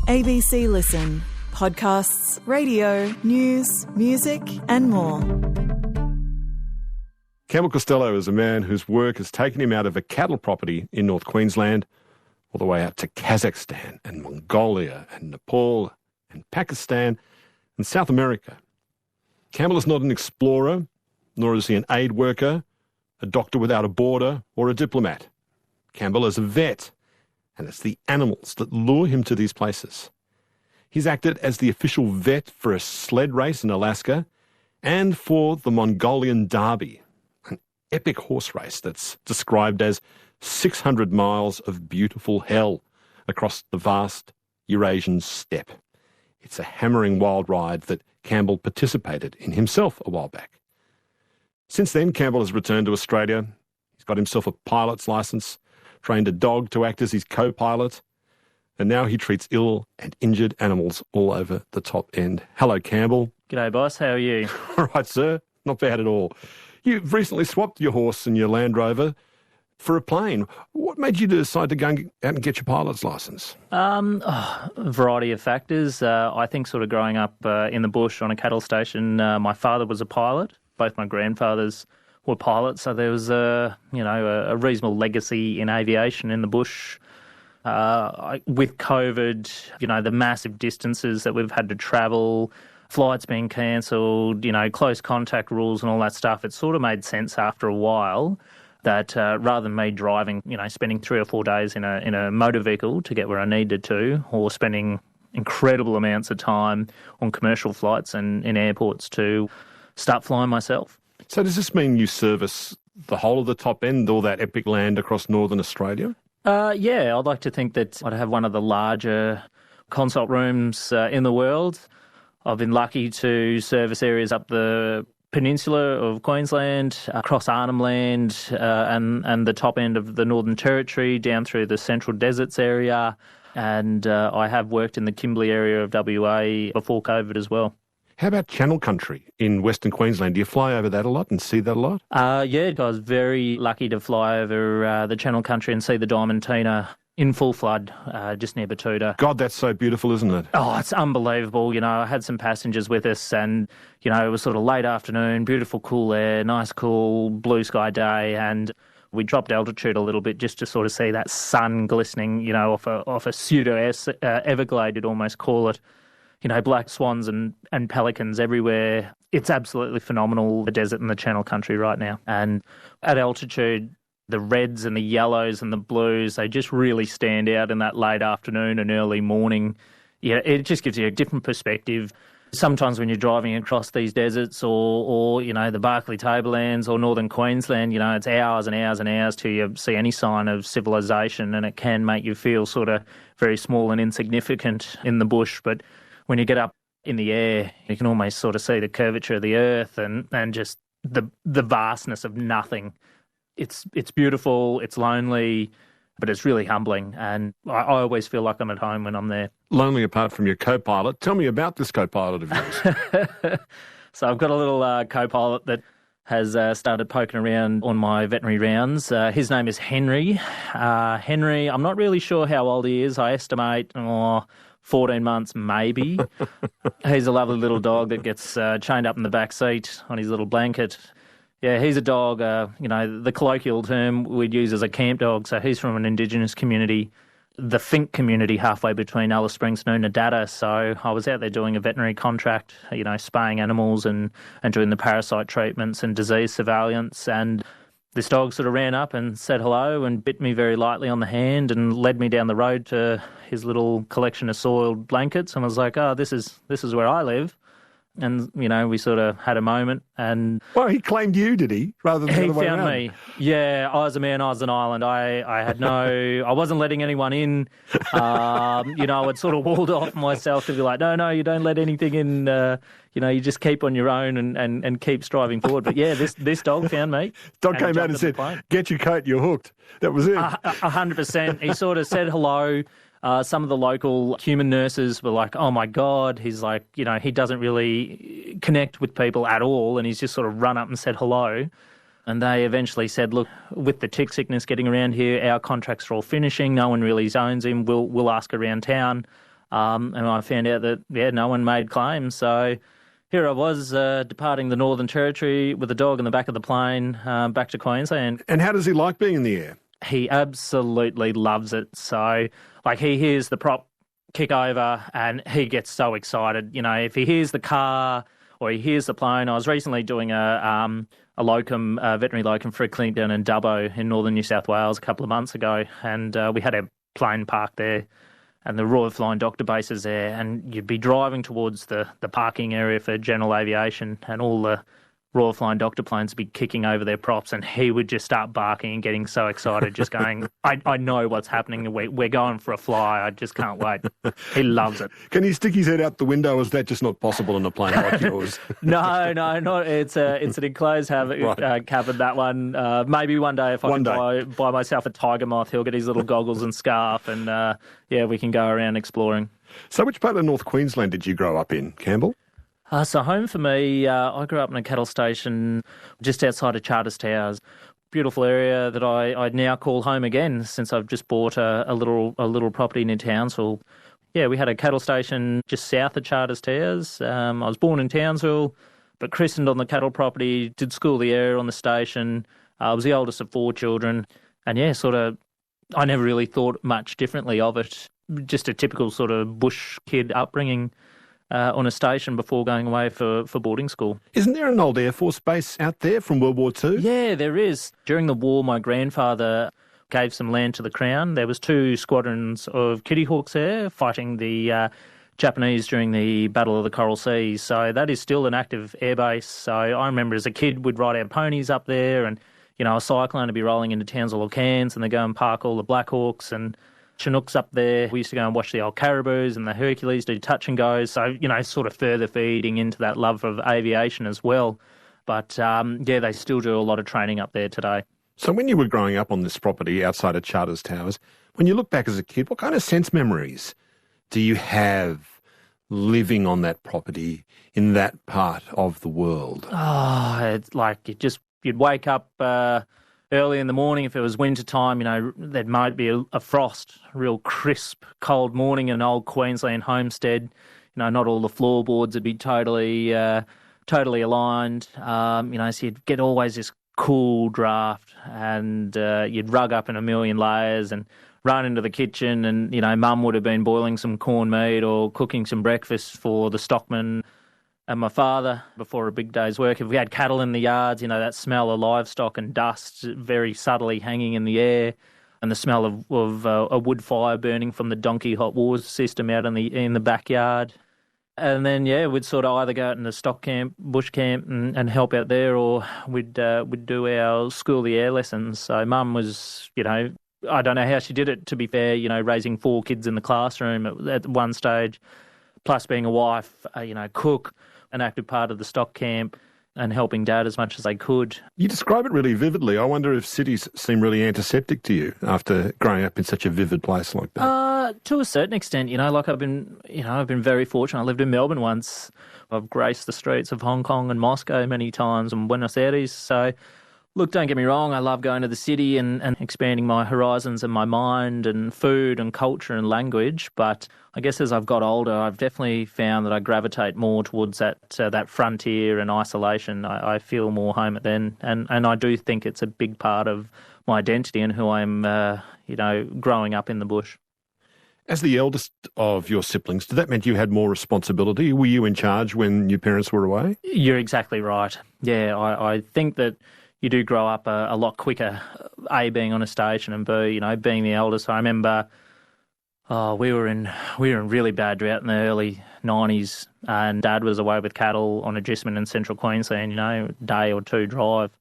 ABC Listen. Podcasts, radio, news, music and more. Campbell Costello is a man whose work has taken him out of a cattle property in North Queensland all the way out to Kazakhstan and Mongolia and Nepal and Pakistan and South America. Campbell is not an explorer, nor is he an aid worker, a doctor without a border or a diplomat. Campbell is a vet, and it's the animals that lure him to these places. He's acted as the official vet for a sled race in Alaska and for the Mongolian Derby, an epic horse race that's described as 600 miles of beautiful hell across the vast Eurasian steppe. It's a hammering wild ride that Campbell participated in himself a while back. Since then, Campbell has returned to Australia. He's got himself a pilot's licence, trained a dog to act as his co-pilot, and now he treats ill and injured animals all over the top end. Hello, Campbell. G'day, boss. How are you? All right, sir. Not bad at all. You've recently swapped your horse and your Land Rover for a plane. What made you decide to go out and get your pilot's licence? A variety of factors. I think sort of growing up in the bush on a cattle station, my father was a pilot. Both my grandfathers were pilots, so there was a reasonable legacy in aviation in the bush. With COVID, the massive distances that we've had to travel, flights being cancelled, close contact rules and all that stuff, it sort of made sense after a while that rather than me driving, spending 3 or 4 days in a motor vehicle to get where I needed to, or spending incredible amounts of time on commercial flights and in airports to start flying myself. So does this mean you service the whole of the top end, all that epic land across northern Australia? Yeah, I'd like to think that I'd have one of the larger consult rooms in the world. I've been lucky to service areas up the peninsula of Queensland, across Arnhem Land and the top end of the Northern Territory, down through the Central Deserts area. And I have worked in the Kimberley area of WA before COVID as well. How about Channel Country in Western Queensland? Do you fly over that a lot and see that a lot? Yeah, I was very lucky to fly over the Channel Country and see the Diamantina in full flood, just near Batuta. God, that's so beautiful, isn't it? Oh, it's unbelievable. I had some passengers with us and, it was sort of late afternoon, beautiful cool air, nice cool blue sky day, and we dropped altitude a little bit just to sort of see that sun glistening, off a pseudo-Everglade, you'd almost call it. Black swans and pelicans everywhere. It's absolutely phenomenal, the desert and the Channel Country right now. And at altitude, the reds and the yellows and the blues, they just really stand out in that late afternoon and early morning. Yeah, it just gives you a different perspective. Sometimes when you're driving across these deserts or the Barkly Tablelands or northern Queensland, it's hours and hours and hours till you see any sign of civilization, and it can make you feel sort of very small and insignificant in the bush. But when you get up in the air, you can almost sort of see the curvature of the earth and just the vastness of nothing. It's beautiful, it's lonely, but it's really humbling, and I always feel like I'm at home when I'm there. Lonely apart from your co-pilot. Tell me about this co-pilot of yours. So I've got a little co-pilot that has started poking around on my veterinary rounds. His name is Henry. Henry, I'm not really sure how old he is. I estimate 14 months maybe. He's a lovely little dog that gets chained up in the back seat on his little blanket. Yeah, he's a dog, the colloquial term we'd use as a camp dog. So he's from an Indigenous community, the Fink community, halfway between Alice Springs and Oodnadatta. So I was out there doing a veterinary contract, spaying animals and doing the parasite treatments and disease surveillance. And this dog sort of ran up and said hello and bit me very lightly on the hand and led me down the road to his little collection of soiled blankets. And I was like, oh, this is where I live. And, we sort of had a moment and... Well, he claimed you, did he? Rather than the other way around. He found me. Yeah, I was a man, I was an island. I had I wasn't letting anyone in. I'd sort of walled off myself to be like, no, you don't let anything in. You just keep on your own and keep striving forward. But yeah, this dog found me. Dog came out and said, get your coat, you're hooked. That was it. 100%. He sort of said hello. Some of the local human nurses were like, oh my God, he's like, he doesn't really connect with people at all, and he's just sort of run up and said hello. And they eventually said, look, with the tick sickness getting around here, our contracts are all finishing, no one really owns him, we'll ask around town. And I found out that, no one made claims. So here I was departing the Northern Territory with a dog in the back of the plane back to Queensland. And how does he like being in the air? He absolutely loves it. So, he hears the prop kick over and he gets so excited. If he hears the car or he hears the plane. I was recently doing a locum, veterinary locum for a clinic down in Dubbo in northern New South Wales a couple of months ago, and we had a plane parked there. And the Royal Flying Doctor base is there, and you'd be driving towards the parking area for general aviation, and all the Royal Flying Doctor planes would be kicking over their props, and he would just start barking and getting so excited, just going, I know what's happening. We're going for a fly. I just can't wait. He loves it. Can he stick his head out the window? Is that just not possible in a plane like yours? No, not. It's an enclosed cabin, that one. Maybe one day if I can buy myself a tiger moth, he'll get his little goggles and scarf, and we can go around exploring. So which part of North Queensland did you grow up in, Campbell? So home for me, I grew up in a cattle station just outside of Charters Towers. Beautiful area that I now call home again since I've just bought a little property near Townsville. Yeah, we had a cattle station just south of Charters Towers. I was born in Townsville, but christened on the cattle property, did school the area on the station. I was the oldest of 4 children. And I never really thought much differently of it. Just a typical sort of bush kid upbringing. On a station before going away for boarding school. Isn't there an old Air Force base out there from World War II? Yeah, there is. During the war, my grandfather gave some land to the Crown. There was 2 squadrons of Kitty Hawks there fighting the Japanese during the Battle of the Coral Sea. So that is still an active airbase. So I remember as a kid we'd ride our ponies up there, and a cyclone would be rolling into Townsville or Cairns, and they'd go and park all the Black Hawks and Chinooks up there. We used to go and watch the old Caribous and the Hercules do touch and goes. So, sort of further feeding into that love of aviation as well. But, they still do a lot of training up there today. So when you were growing up on this property outside of Charters Towers, when you look back as a kid, what kind of sense memories do you have living on that property in that part of the world? Oh, it's like you'd wake up early in the morning. If it was winter time, there might be a frost, real crisp, cold morning in an old Queensland homestead. Not all the floorboards would be totally aligned. So you'd get always this cool draft, and you'd rug up in a million layers and run into the kitchen, and Mum would have been boiling some corned meat or cooking some breakfast for the stockman and my father before a big day's work. If we had cattle in the yards, that smell of livestock and dust very subtly hanging in the air, and the smell of a wood fire burning from the donkey hot water system out in the backyard. And then, we'd sort of either go out in the stock camp, bush camp, and help out there, or we'd do our school the air lessons. So Mum was, I don't know how she did it, to be fair, raising 4 kids in the classroom at one stage, plus being a wife, cook, an active part of the stock camp, and helping Dad as much as they could. You describe it really vividly. I wonder if cities seem really antiseptic to you after growing up in such a vivid place like that. To a certain extent, I've been very fortunate. I lived in Melbourne once. I've graced the streets of Hong Kong and Moscow many times, and Buenos Aires. So, look, don't get me wrong, I love going to the city and expanding my horizons and my mind and food and culture and language. But I guess as I've got older, I've definitely found that I gravitate more towards that frontier and isolation. I feel more home at then. And I do think it's a big part of my identity and who I'm, growing up in the bush. As the eldest of your siblings, did that mean you had more responsibility? Were you in charge when your parents were away? You're exactly right. Yeah, I think that you do grow up a lot quicker, A, being on a station, and B, being the eldest. I remember we were in really bad drought in the early 90s, and Dad was away with cattle on adjustment in central Queensland, a day or 2 drive,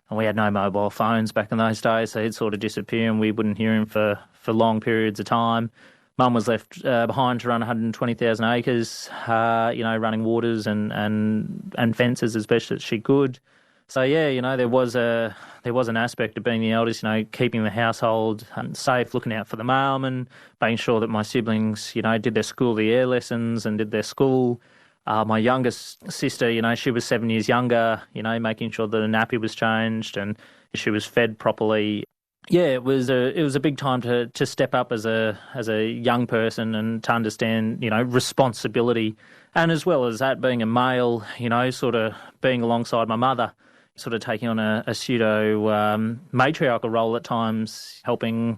and we had no mobile phones back in those days, so he'd sort of disappear and we wouldn't hear him for long periods of time. Mum was left behind to run 120,000 acres, running waters and fences as best as she could. So there was an aspect of being the eldest, keeping the household safe, looking out for the mailman, making sure that my siblings, did their school the air lessons and did their school. My youngest sister, she was 7 years younger, making sure that a nappy was changed and she was fed properly. Yeah, it was a big time to step up as a young person and to understand, responsibility, and as well as that, being a male, sort of being alongside my mother, sort of taking on a pseudo matriarchal role at times, helping,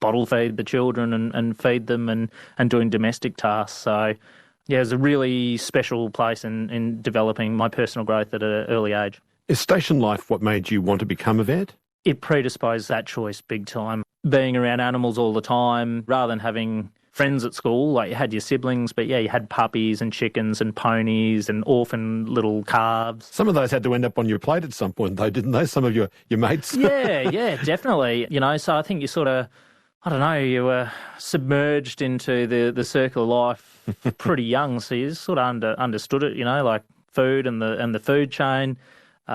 bottle feed the children and feed them and doing domestic tasks. So yeah, it was a really special place in developing my personal growth at an early age. Is station life what made you want to become a vet? It predisposed that choice big time. Being around animals all the time, rather than having friends at school, like you had your siblings, but yeah, you had puppies and chickens and ponies and orphan little calves. Some of those had to end up on your plate at some point, though, didn't they? Some of your mates? Yeah, definitely. So I think you sort of, you were submerged into the circle of life pretty young, so you sort of understood it, like food and the food chain,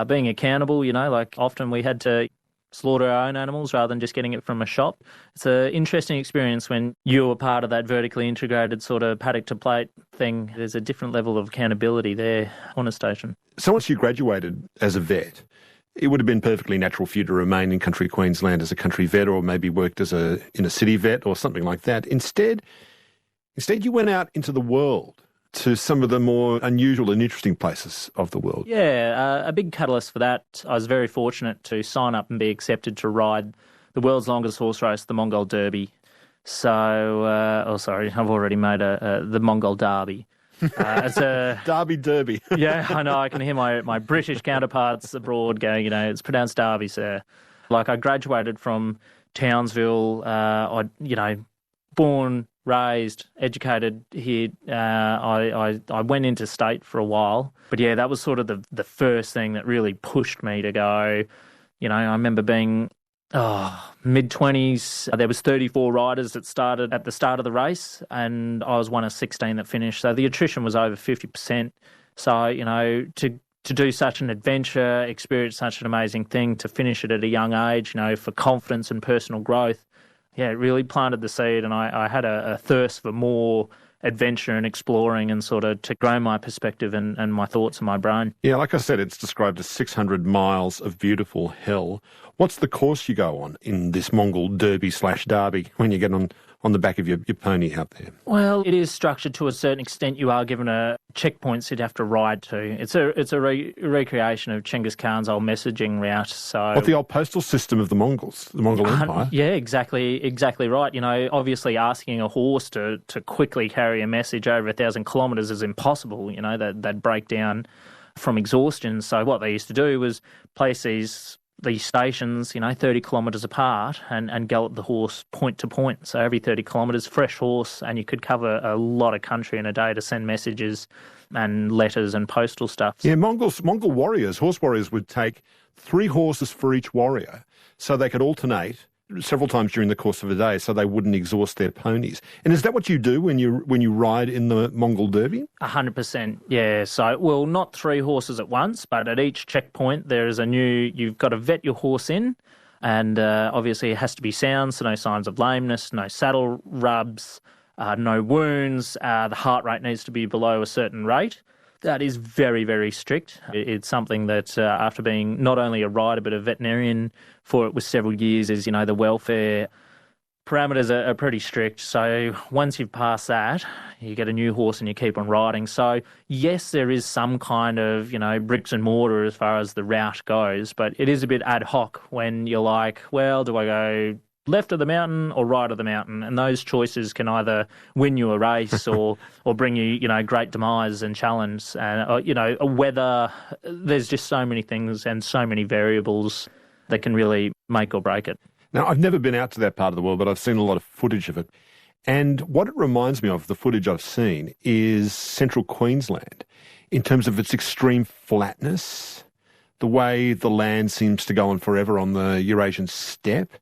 being accountable, like often we had to slaughter our own animals rather than just getting it from a shop. It's an interesting experience when you were part of that vertically integrated sort of paddock to plate thing. There's a different level of accountability there on a station. So once you graduated as a vet, it would have been perfectly natural for you to remain in country Queensland as a country vet, or maybe worked in a city vet or something like that. Instead, you went out into the world to some of the more unusual and interesting places of the world. Yeah, a big catalyst for that, I was very fortunate to sign up and be accepted to ride the world's longest horse race, the Mongol Derby. So, I've already made the Mongol Derby. It's a Derby. Yeah, I know. I can hear my British counterparts abroad going, it's pronounced Derby, sir. Like, I graduated from Townsville. Born, raised, educated here. I went into state for a while. But yeah, that was sort of the first thing that really pushed me to go. I remember being mid-20s. There was 34 riders that started at the start of the race, and I was one of 16 that finished. So the attrition was over 50%. So, to do such an adventure, experience such an amazing thing, to finish it at a young age, for confidence and personal growth, yeah, it really planted the seed, and I had a thirst for more adventure and exploring, and sort of to grow my perspective and my thoughts and my brain. Yeah, like I said, it's described as 600 miles of beautiful hell. What's the course you go on in this Mongol Derby when you get on the back of your pony out there? Well, it is structured to a certain extent. You are given a checkpoints you'd have to ride to. It's a recreation of Genghis Khan's old messaging route. So, what, the old postal system of the Mongols, the Mongol Empire? Yeah, exactly right. Obviously asking a horse to quickly carry a message over 1,000 kilometres is impossible. They'd break down from exhaustion. So what they used to do was place these stations, 30 kilometres apart, and gallop the horse point to point. So every 30 kilometres, fresh horse, and you could cover a lot of country in a day to send messages and letters and postal stuff. Yeah, Mongol horse warriors would take 3 horses for each warrior, so they could alternate several times during the course of a day, so they wouldn't exhaust their ponies. And is that what you do when you ride in the Mongol Derby? 100%, yeah. So, well, not 3 horses at once, but at each checkpoint you've got to vet your horse in, and obviously it has to be sound, so no signs of lameness, no saddle rubs, no wounds. The heart rate needs to be below a certain rate. That is very, very strict. It's something that after being not only a rider but a veterinarian for it with several years, is, the welfare parameters are pretty strict. So once you've passed that, you get a new horse and you keep on riding. So yes, there is some kind of, bricks and mortar as far as the route goes, but it is a bit ad hoc when you're like, well, do I go left of the mountain or right of the mountain? And those choices can either win you a race or bring you, great demise and challenge. And, weather, there's just so many things and so many variables that can really make or break it. Now, I've never been out to that part of the world, but I've seen a lot of footage of it. And what it reminds me of, the footage I've seen, is central Queensland in terms of its extreme flatness, the way the land seems to go on forever on the Eurasian steppe.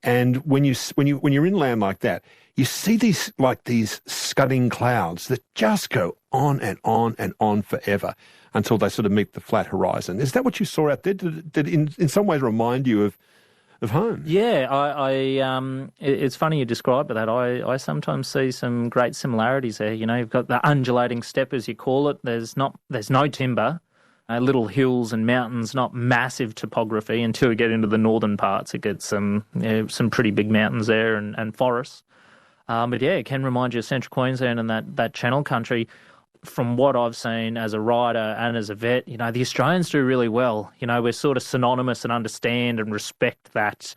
And when you're in land like that, you see these scudding clouds that just go on and on and on forever until they sort of meet the flat horizon. Is that what you saw out there? Did it in some ways remind you of home? Yeah, it's funny you describe that. I sometimes see some great similarities there. You've got the undulating steppe, as you call it. There's no timber. little hills and mountains, not massive topography until you get into the northern parts. It gets some pretty big mountains there and forests. But yeah, it can remind you of central Queensland and that Channel country. From what I've seen as a rider and as a vet, the Australians do really well. We're sort of synonymous and understand and respect that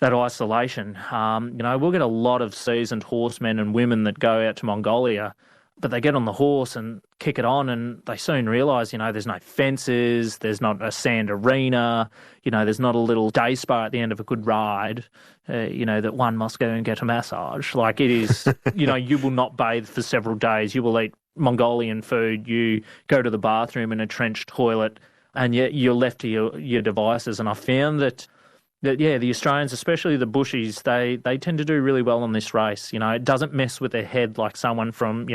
isolation. We'll get a lot of seasoned horsemen and women that go out to Mongolia, but they get on the horse and kick it on, and they soon realise, there's no fences, there's not a sand arena, there's not a little day spa at the end of a good ride, that one must go and get a massage. Like it is, you will not bathe for several days. You will eat Mongolian food. You go to the bathroom in a trench toilet, and yet you're left to your devices. And I found that the Australians, especially the bushies, they tend to do really well on this race. It doesn't mess with their head like someone from,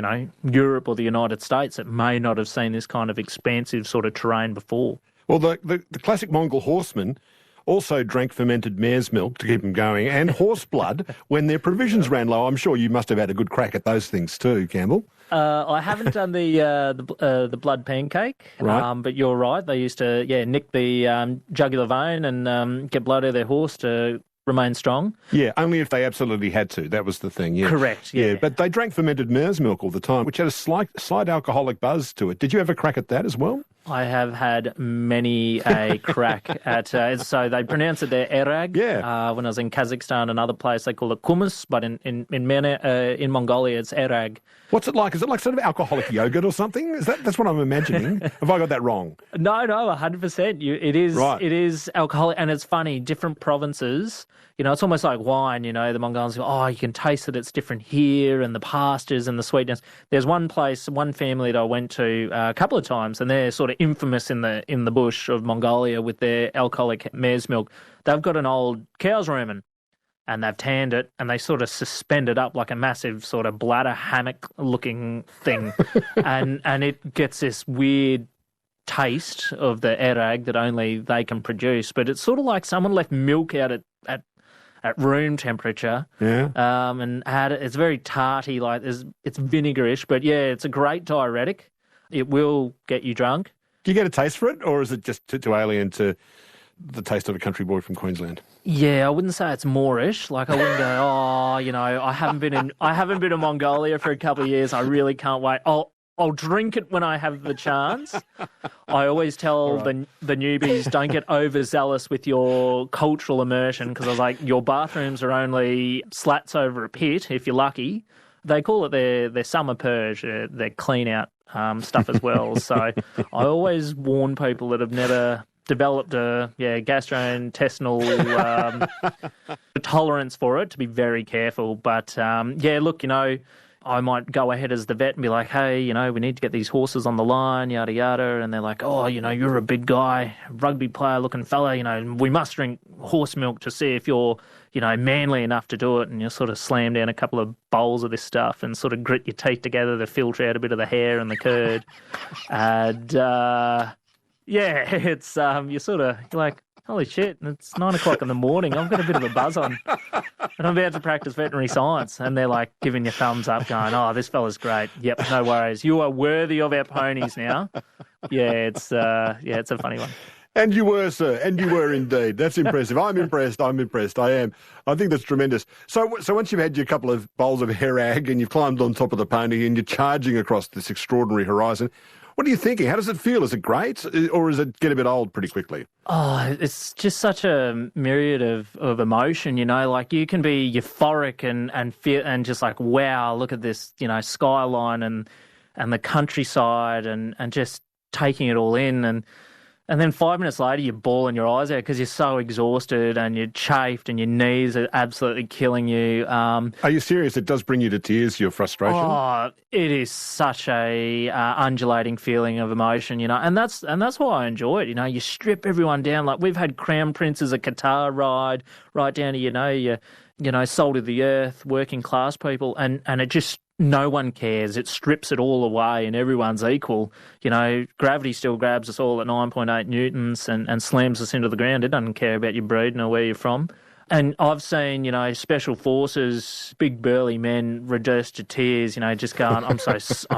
Europe or the United States that may not have seen this kind of expansive sort of terrain before. Well, the classic Mongol horsemen also drank fermented mare's milk to keep them going, and horse blood when their provisions ran low. I'm sure you must have had a good crack at those things too, Campbell. I haven't done the blood pancake, right. But you're right. They used to nick the jugular vein and get blood out of their horse to remain strong. Yeah, only if they absolutely had to. That was the thing. Yeah, correct. Yeah, but they drank fermented mare's milk all the time, which had a slight alcoholic buzz to it. Did you ever crack at that as well? I have had many a crack at so they pronounce it there erag. Yeah. When I was in Kazakhstan, another place they call it kumus, but in Mongolia it's erag. What's it like? Is it like sort of alcoholic yogurt or something? That's what I'm imagining. Have I got that wrong? No, 100%. It is. Right. It is alcoholic, and it's funny. Different provinces, it's almost like wine. The Mongolians go, oh, you can taste that it's different here, and the pastures and the sweetness. There's one family that I went to a couple of times, and they're sort of infamous in the bush of Mongolia with their alcoholic mare's milk. They've got an old cow's rumen, and they've tanned it, and they sort of suspend it up like a massive sort of bladder hammock-looking thing, and it gets this weird taste of the erag that only they can produce. But it's sort of like someone left milk out at room temperature, and had it. It's very tarty, like it's vinegarish, but yeah, it's a great diuretic. It will get you drunk. Do you get a taste for it, or is it just too alien to the taste of a country boy from Queensland? Yeah, I wouldn't say it's Moorish. Like I wouldn't go, I haven't been in Mongolia for a couple of years. I really can't wait. I'll drink it when I have the chance. I always tell the newbies, don't get overzealous with your cultural immersion, because I was like, your bathrooms are only slats over a pit if you're lucky. They call it their summer purge, their clean out stuff as well. So I always warn people that have never developed a gastrointestinal tolerance for it to be very careful. But look, I might go ahead as the vet and be like, hey, we need to get these horses on the line, yada, yada. And they're like, oh, you're a big guy, rugby player looking fella, we must drink horse milk to see if you're, manly enough to do it. And you sort of slam down a couple of bowls of this stuff and sort of grit your teeth together to filter out a bit of the hair and the curd. And, it's, you're like, holy shit, it's 9 o'clock in the morning. I've got a bit of a buzz on. And I'm about to practice veterinary science. And they're like giving you thumbs up going, oh, this fella's great. Yep, no worries. You are worthy of our ponies now. Yeah, it's a funny one. And you were, sir. And you were indeed. That's impressive. I'm impressed. I am. I think that's tremendous. So once you've had your couple of bowls of herag and you've climbed on top of the pony and you're charging across this extraordinary horizon, what are you thinking? How does it feel? Is it great, or does it get a bit old pretty quickly? Oh, it's just such a myriad of emotion, like you can be euphoric and feel and just like, wow, look at this, skyline and the countryside and just taking it all in. And then 5 minutes later, you're bawling your eyes out because you're so exhausted and you're chafed and your knees are absolutely killing you. Are you serious? It does bring you to tears, your frustration? Oh, it is such a undulating feeling of emotion, and that's why I enjoy it. You strip everyone down. Like we've had Crown Princes, a Qatar ride, right down to your salt of the earth, working class people, and it just. No one cares. It strips it all away and everyone's equal. Gravity still grabs us all at 9.8 newtons and slams us into the ground. It doesn't care about your breed or where you're from. And I've seen, special forces, big burly men reduced to tears, just going, I'm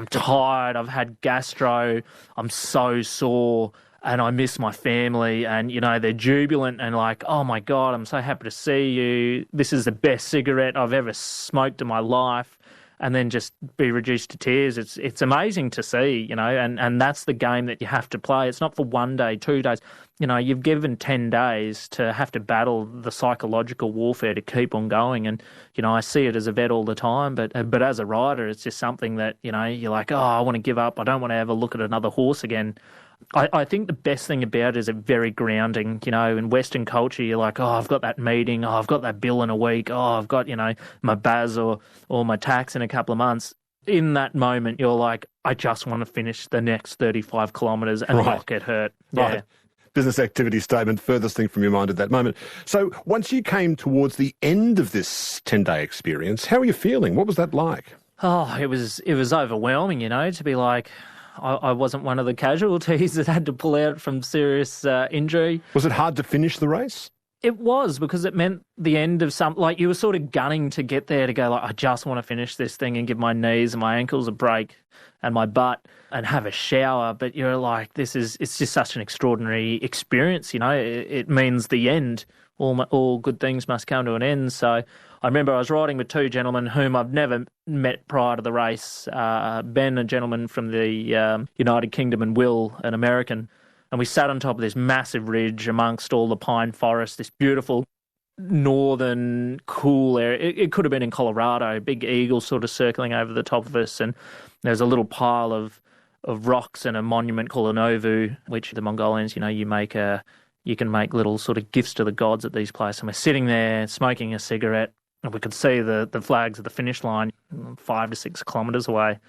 tired, I've had gastro, I'm so sore, and I miss my family, and, they're jubilant and like, oh my God, I'm so happy to see you. This is the best cigarette I've ever smoked in my life. And then just be reduced to tears. It's amazing to see, and that's the game that you have to play. It's not for 1 day, 2 days. You've given 10 days to have to battle the psychological warfare to keep on going. And, I see it as a vet all the time, but as a rider, it's just something that, you're like, oh, I want to give up. I don't want to ever look at another horse again. I think the best thing about it is it's very grounding. In Western culture, you're like, oh, I've got that meeting. Oh, I've got that bill in a week. Oh, I've got, my BAS or my tax in a couple of months. In that moment, you're like, I just want to finish the next 35 kilometres and not get hurt. Right. Yeah. Business activity statement, furthest thing from your mind at that moment. So once you came towards the end of this 10-day experience, how were you feeling? What was that like? Oh, it was overwhelming, to be like, I wasn't one of the casualties that had to pull out from serious injury. Was it hard to finish the race? It was, because it meant the end of you were sort of gunning to get there to go like, I just want to finish this thing and give my knees and my ankles a break and my butt and have a shower. But you're like, it's just such an extraordinary experience, It means the end. All good things must come to an end. So I remember I was riding with two gentlemen whom I've never met prior to the race. Ben, a gentleman from the United Kingdom, and Will, an American. And we sat on top of this massive ridge amongst all the pine forest, this beautiful northern cool area. It could have been in Colorado, big eagle sort of circling over the top of us. And there's a little pile of rocks and a monument called an ovu, which the Mongolians, you can make little sort of gifts to the gods at these places. And we're sitting there smoking a cigarette, and we could see the flags of the finish line 5 to 6 kilometres away.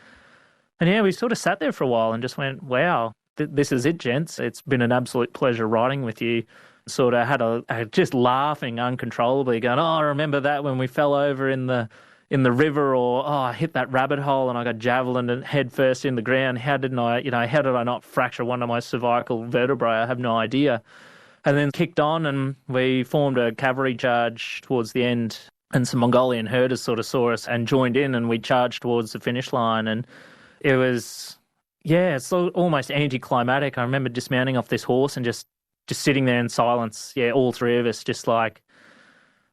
And yeah, we sort of sat there for a while and just went, wow, this is it, gents. It's been an absolute pleasure riding with you. Sort of had just laughing uncontrollably, going, oh, I remember that when we fell over in the river, or, oh, I hit that rabbit hole and I got javelined and head first in the ground. How did I not fracture one of my cervical vertebrae? I have no idea. And then kicked on, and we formed a cavalry charge towards the end, and some Mongolian herders sort of saw us and joined in, and we charged towards the finish line. And it was, it's almost anticlimactic. I remember dismounting off this horse and just sitting there in silence, all three of us, just like,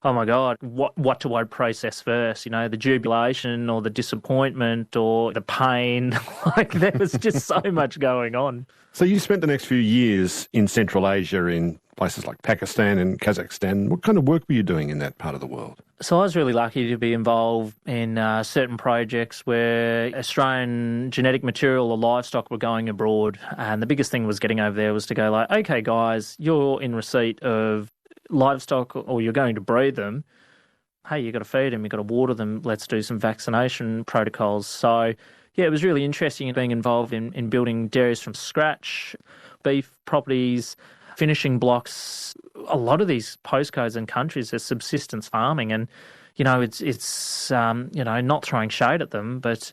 oh my God, what do I process first? The jubilation or the disappointment or the pain. Like, there was just so much going on. So you spent the next few years in Central Asia, in places like Pakistan and Kazakhstan. What kind of work were you doing in that part of the world? So I was really lucky to be involved in certain projects where Australian genetic material or livestock were going abroad. And the biggest thing was getting over there was to go like, okay, guys, you're in receipt of livestock, or you're going to breed them. Hey, you've got to feed them, you've got to water them. Let's do some vaccination protocols. So yeah, it was really interesting being involved in building dairies from scratch, beef properties, finishing blocks. A lot of these postcodes and countries are subsistence farming, and it's not throwing shade at them, but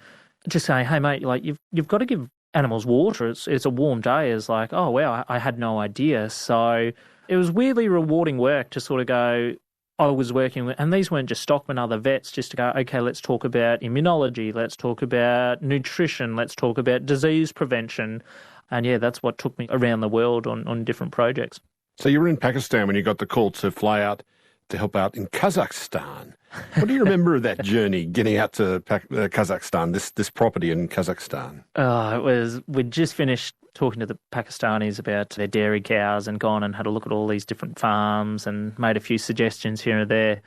just saying, hey mate, like you've got to give animals water. It's a warm day. It's like, oh wow, I had no idea. So it was weirdly rewarding work to sort of go, I was working with, and these weren't just stockmen, other vets, just to go, okay, let's talk about immunology, let's talk about nutrition, let's talk about disease prevention. And yeah, that's what took me around the world on different projects. So you were in Pakistan when you got the call to fly out to help out in Kazakhstan. What do you remember of that journey, getting out to Kazakhstan, this property in Kazakhstan? We'd just finished talking to the Pakistanis about their dairy cows and gone and had a look at all these different farms and made a few suggestions here and there.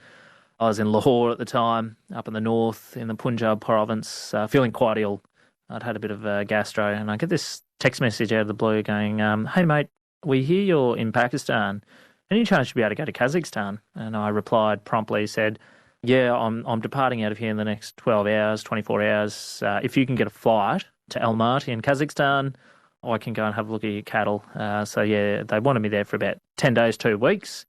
I was in Lahore at the time, up in the north, in the Punjab province, feeling quite ill. I'd had a bit of gastro, and I get this text message out of the blue going, hey mate, we hear you're in Pakistan. Any chance you'd be able to go to Kazakhstan? And I replied promptly, said, yeah, I'm departing out of here in the next 12 hours, 24 hours. If you can get a flight to Almaty in Kazakhstan, I can go and have a look at your cattle. So yeah, they wanted me there for about 10 days, 2 weeks.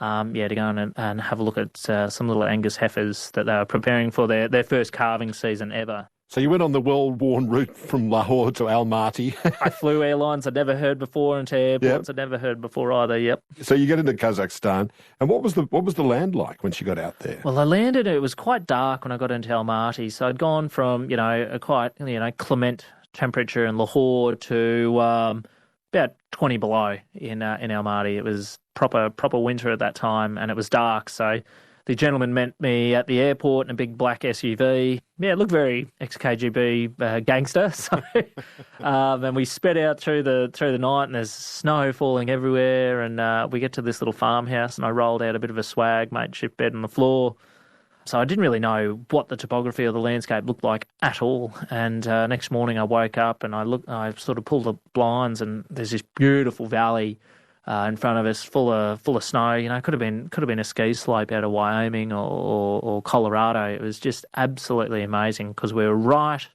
To go and have a look at some little Angus heifers that they were preparing for their first calving season ever. So you went on the well-worn route from Lahore to Almaty. I flew airlines I'd never heard before, into airports I'd never heard before either, yep. So you get into Kazakhstan, and what was the land like once you got out there? Well, I landed, it was quite dark when I got into Almaty, so I'd gone from, a quite, clement temperature in Lahore to about 20 below in Almaty. It was proper winter at that time, and it was dark. So the gentleman met me at the airport in a big black SUV. Yeah, it looked very ex-KGB gangster. So, and we sped out through the night, and there's snow falling everywhere. And we get to this little farmhouse, and I rolled out a bit of a swag makeshift bed on the floor. So I didn't really know what the topography of the landscape looked like at all. And next morning I woke up and I sort of pulled the blinds, and there's this beautiful valley in front of us, full of snow. You know, could have been a ski slope out of Wyoming or Colorado. It was just absolutely amazing because we were right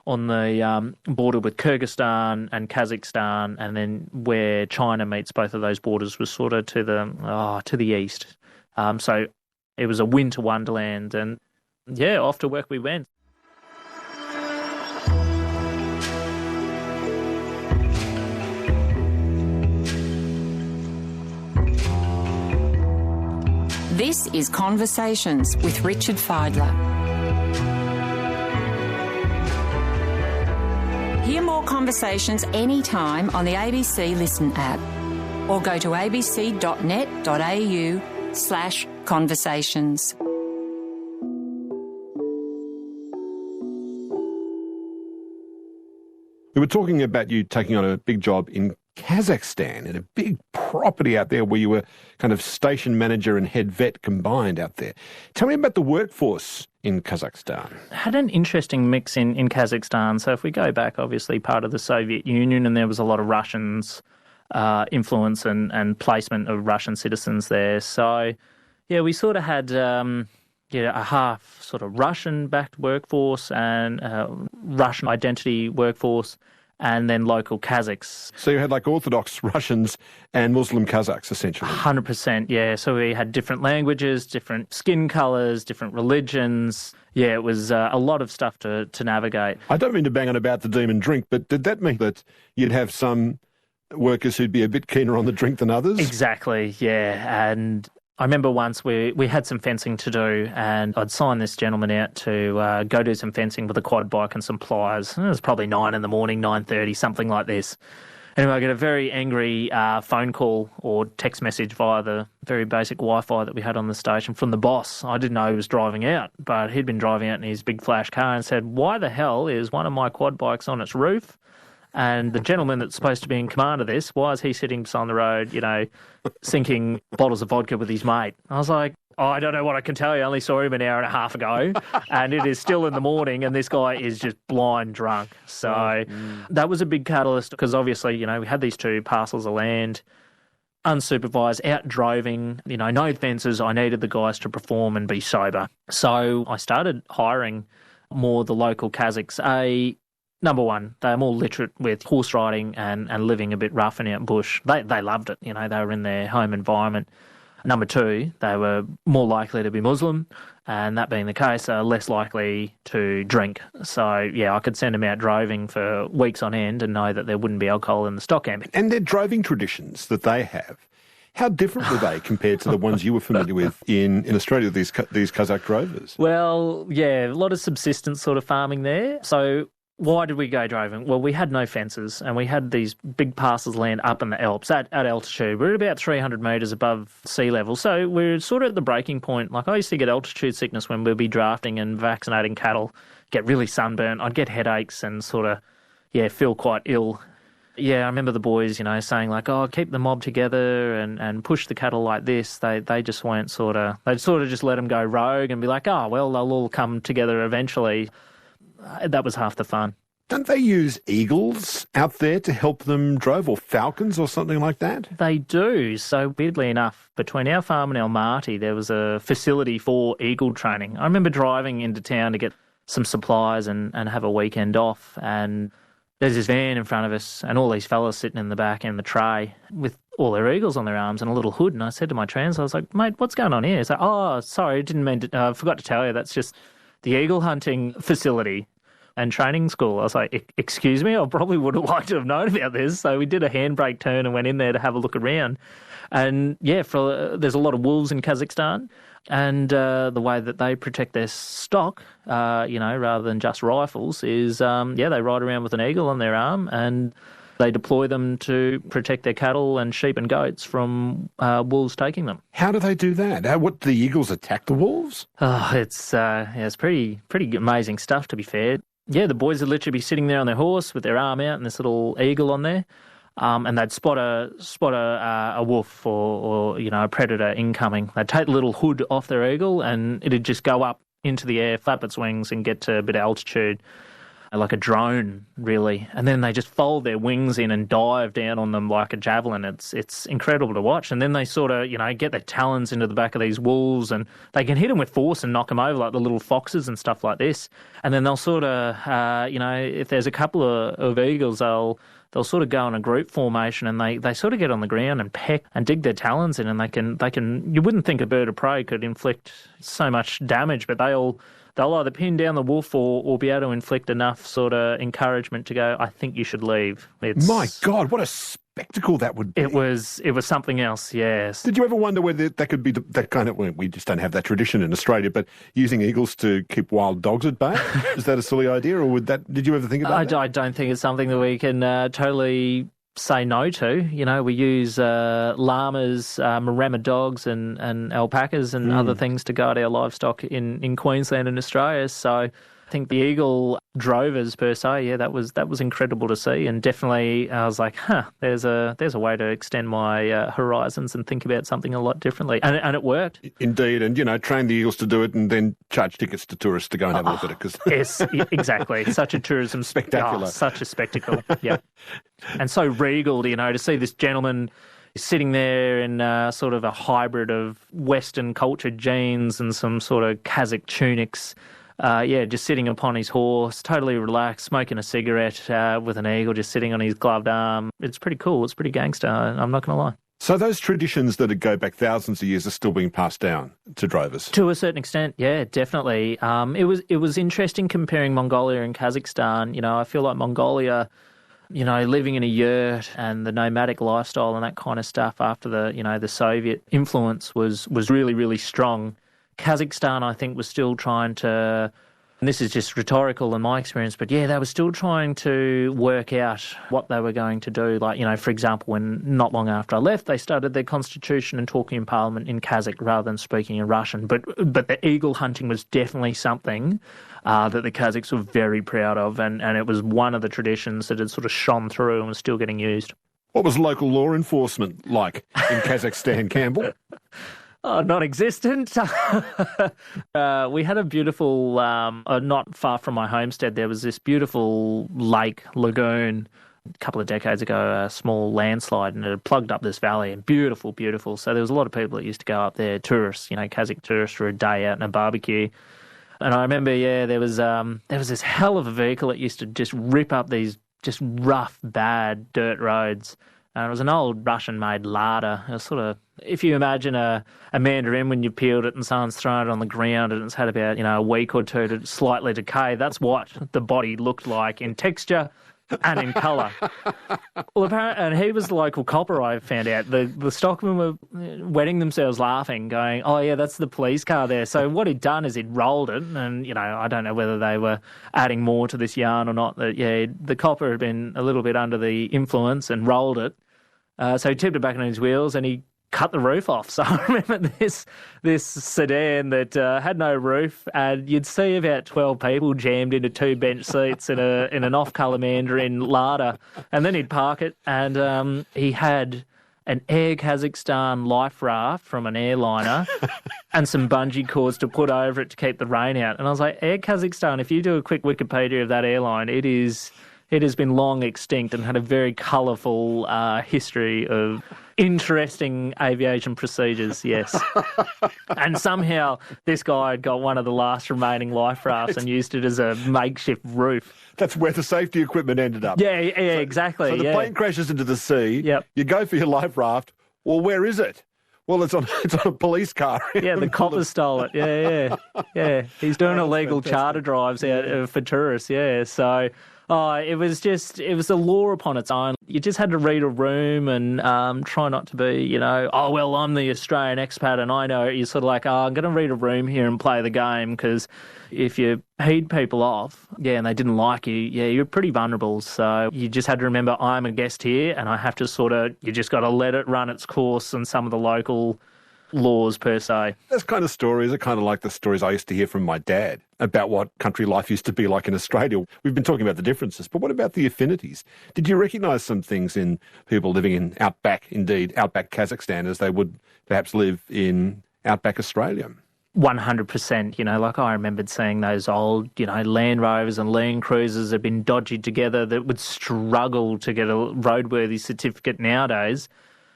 on the border with Kyrgyzstan and Kazakhstan, and then where China meets both of those borders was sort of to the east. So it was a winter wonderland, and yeah, off to work we went. This is Conversations with Richard Fidler. Hear more conversations anytime on the ABC Listen app, or go to abc.net.au/conversations. We were talking about you taking on a big job in Kazakhstan, in a big property out there where you were kind of station manager and head vet combined out there. Tell me about the workforce in Kazakhstan. Had an interesting mix in Kazakhstan. So if we go back, obviously part of the Soviet Union, and there was a lot of Russians, influence and placement of Russian citizens there. So yeah, we sort of had a half sort of Russian-backed workforce and Russian identity workforce, and then local Kazakhs. So you had like Orthodox Russians and Muslim Kazakhs, essentially. 100%, yeah. So we had different languages, different skin colours, different religions. Yeah, it was a lot of stuff to navigate. I don't mean to bang on about the demon drink, but did that mean that you'd have some workers who'd be a bit keener on the drink than others? Exactly, yeah. And I remember once we had some fencing to do, and I'd signed this gentleman out to go do some fencing with a quad bike and some pliers. It was probably 9 a.m, 9:30, something like this. Anyway, I get a very angry phone call or text message via the very basic Wi-Fi that we had on the station from the boss. I didn't know he was driving out, but he'd been driving out in his big flash car and said, "Why the hell is one of my quad bikes on its roof? And the gentleman that's supposed to be in command of this, why is he sitting beside the road, sinking bottles of vodka with his mate?" I was like, I don't know what I can tell you. I only saw him an hour and a half ago, and it is still in the morning, and this guy is just blind drunk. So that was a big catalyst because obviously, we had these 2 parcels of land, unsupervised, out droving, no fences. I needed the guys to perform and be sober. So I started hiring more the local Kazakhs. Number one, they're more literate with horse riding and living a bit rough and out bush. They loved it. They were in their home environment. Number 2, they were more likely to be Muslim, and that being the case, are less likely to drink. So, yeah, I could send them out droving for weeks on end and know that there wouldn't be alcohol in the stock camp. And their droving traditions that they have, how different were they compared to the ones you were familiar with in Australia, these Kazakh drovers? Well, yeah, a lot of subsistence sort of farming there. So why did we go droving? Well, we had no fences, and we had these big parcels of land up in the Alps at altitude. We're at about 300 metres above sea level, so we're sort of at the breaking point. Like, I used to get altitude sickness when we'd be drafting and vaccinating cattle, get really sunburnt. I'd get headaches and sort of, feel quite ill. Yeah, I remember the boys, saying like, "Oh, keep the mob together and push the cattle like this." They just weren't they'd sort of just let them go rogue and be like, "Oh, well, they'll all come together eventually." That was half the fun. Don't they use eagles out there to help them drove, or falcons or something like that? They do. So weirdly enough, between our farm and Almaty, there was a facility for eagle training. I remember driving into town to get some supplies and have a weekend off, and there's this van in front of us and all these fellas sitting in the back in the tray with all their eagles on their arms and a little hood. And I said to my translator, I was like, "Mate, what's going on here?" He's like, "Oh, sorry, didn't mean to, I forgot to tell you, that's just the eagle hunting facility and training school." I was like, "Excuse me, I probably would have liked to have known about this." So we did a handbrake turn and went in there to have a look around. And yeah, there's a lot of wolves in Kazakhstan, and the way that they protect their stock, rather than just rifles, is they ride around with an eagle on their arm, and They deploy them to protect their cattle and sheep and goats from wolves taking them. How do they do that? What, do the eagles attack the wolves? Oh, it's pretty amazing stuff, to be fair. Yeah, the boys would literally be sitting there on their horse with their arm out and this little eagle on there, and they'd spot a wolf or a predator incoming. They'd take the little hood off their eagle and it'd just go up into the air, flap its wings and get to a bit of altitude, like a drone, really. And then they just fold their wings in and dive down on them like a javelin. It's incredible to watch. And then they sort of, get their talons into the back of these wolves and they can hit them with force and knock them over like the little foxes and stuff like this. And then they'll sort of, if there's a couple of eagles, they'll sort of go in a group formation and they sort of get on the ground and peck and dig their talons in, and they can. You wouldn't think a bird of prey could inflict so much damage, but they'll either pin down the wolf or be able to inflict enough sort of encouragement to go, I think you should leave. My God, what a spectacle that would be. It was something else, yes. Did you ever wonder whether that could be that kind of, we just don't have that tradition in Australia, but using eagles to keep wild dogs at bay? Is that a silly idea, or did you ever think about that? I don't think it's something that we can totally say no to. We use llamas, maremma dogs and alpacas and other things to guard our livestock in Queensland and Australia. So I think the eagle drovers per se, yeah, that was incredible to see, and definitely I was like, there's a way to extend my horizons and think about something a lot differently, and it worked. Indeed, and train the eagles to do it, and then charge tickets to tourists to go and have a look at it. Cause yes, exactly. Such a tourism spectacular, such a spectacle. Yeah, and so regal, to see this gentleman sitting there in sort of a hybrid of Western cultured jeans and some sort of Kazakh tunics. Just sitting upon his horse, totally relaxed, smoking a cigarette with an eagle just sitting on his gloved arm. It's pretty cool. It's pretty gangster, I'm not going to lie. So those traditions that go back thousands of years are still being passed down to drovers? To a certain extent, yeah, definitely. It was interesting comparing Mongolia and Kazakhstan. I feel like Mongolia, living in a yurt and the nomadic lifestyle and that kind of stuff after the Soviet influence was really, really strong. Kazakhstan, I think, was still trying to, and this is just rhetorical in my experience, but yeah, they were still trying to work out what they were going to do. Like, for example, when not long after I left, they started their constitution and talking in parliament in Kazakh rather than speaking in Russian. But the eagle hunting was definitely something that the Kazakhs were very proud of, and it was one of the traditions that had sort of shone through and was still getting used. What was local law enforcement like in Kazakhstan, Campbell? Oh, non-existent. We had a beautiful, not far from my homestead, there was this beautiful lake, lagoon, a couple of decades ago, a small landslide, and it had plugged up this valley, and beautiful, beautiful. So there was a lot of people that used to go up there, tourists, Kazakh tourists, for a day out and a barbecue. And I remember, there was this hell of a vehicle that used to just rip up these just rough, bad dirt roads. And it was an old Russian-made Lada. It was sort of, if you imagine a mandarin when you peeled it and someone's thrown it on the ground and it's had about, a week or two to slightly decay, that's what the body looked like in texture and in colour. Well, apparently, and he was the local copper, I found out. The stockmen were wetting themselves laughing, going, oh, yeah, that's the police car there. So what he'd done is he'd rolled it, and, I don't know whether they were adding more to this yarn or not, that, the copper had been a little bit under the influence and rolled it. So he tipped it back on his wheels and he cut the roof off. So I remember this sedan that had no roof, and you'd see about 12 people jammed into two bench seats in an off-colour Mandarin Lada, and then he'd park it, and he had an Air Kazakhstan life raft from an airliner and some bungee cords to put over it to keep the rain out. And I was like, Air Kazakhstan, if you do a quick Wikipedia of that airline, it has been long extinct and had a very colourful history of interesting aviation procedures, yes. And somehow this guy had got one of the last remaining life rafts and used it as a makeshift roof. That's where the safety equipment ended up. Yeah, exactly. So the plane crashes into the sea. Yep. You go for your life raft. Well, where is it? Well, it's on a police car. Yeah, the coppers stole it. Yeah. He's doing illegal charter drives out for tourists, yeah. So Oh, it was a law upon its own. You just had to read a room and try not to be, oh, well, I'm the Australian expat and I know it. You're sort of like, I'm going to read a room here and play the game, because if you peed people off, and they didn't like you, you're pretty vulnerable. So you just had to remember, I'm a guest here and I have to you just got to let it run its course and some of the local laws per se. Those kind of stories are kind of like the stories I used to hear from my dad about what country life used to be like in Australia. We've been talking about the differences, but what about the affinities? Did you recognise some things in people living in outback Kazakhstan as they would perhaps live in outback Australia? 100%. Like I remembered seeing those old, Land Rovers and Land Cruisers that had been dodged together that would struggle to get a roadworthy certificate nowadays,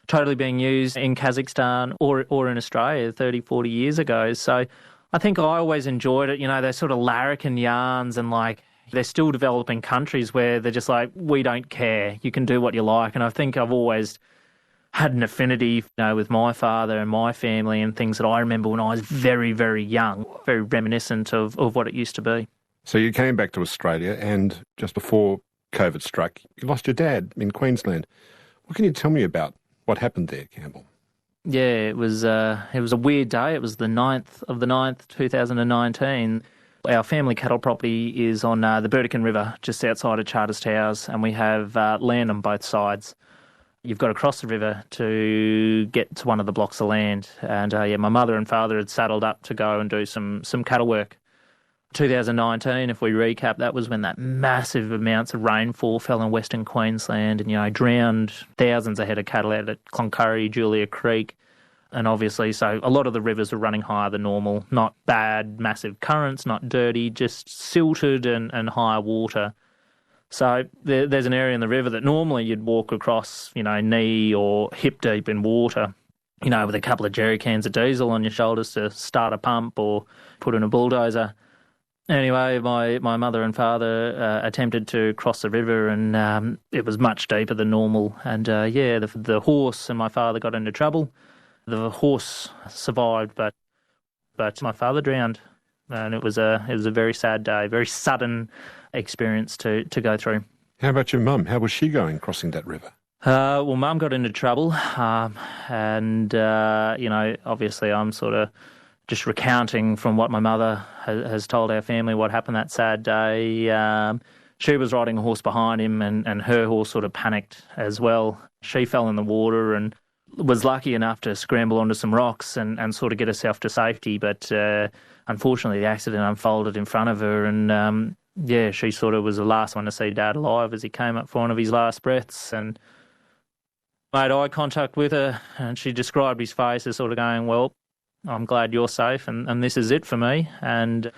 totally being used in Kazakhstan or in Australia 30, 40 years ago. So I think I always enjoyed it. Those sort of larrikin yarns, and like they're still developing countries where they're just like, we don't care. You can do what you like. And I think I've always had an affinity, with my father and my family and things that I remember when I was very, very young, very reminiscent of what it used to be. So you came back to Australia, and just before COVID struck, you lost your dad in Queensland. What can you tell me about what happened there, Campbell? Yeah, it was a weird day. It was the 9th of the 9th, 2019. Our family cattle property is on the Burdekin River, just outside of Charters Towers, and we have land on both sides. You've got to cross the river to get to one of the blocks of land. And my mother and father had saddled up to go and do some cattle work. 2019, if we recap, that was when that massive amounts of rainfall fell in Western Queensland and, drowned thousands of head of cattle out at Cloncurry, Julia Creek. And obviously, so a lot of the rivers were running higher than normal. Not bad, massive currents, not dirty, just silted and higher water. So there's an area in the river that normally you'd walk across, knee or hip deep in water, with a couple of jerry cans of diesel on your shoulders to start a pump or put in a bulldozer. Anyway, my mother and father attempted to cross the river, and it was much deeper than normal. And the horse and my father got into trouble. The horse survived, but my father drowned, and it was a very sad day, very sudden experience to go through. How about your mum? How was she going crossing that river? Well, Mum got into trouble, and obviously I'm sort of just recounting from what my mother has told our family what happened that sad day. She was riding a horse behind him, and her horse sort of panicked as well. She fell in the water and was lucky enough to scramble onto some rocks and sort of get herself to safety. But unfortunately, the accident unfolded in front of her, and she sort of was the last one to see Dad alive as he came up for one of his last breaths, and made eye contact with her, and she described his face as sort of going, well, I'm glad you're safe, and this is it for me. And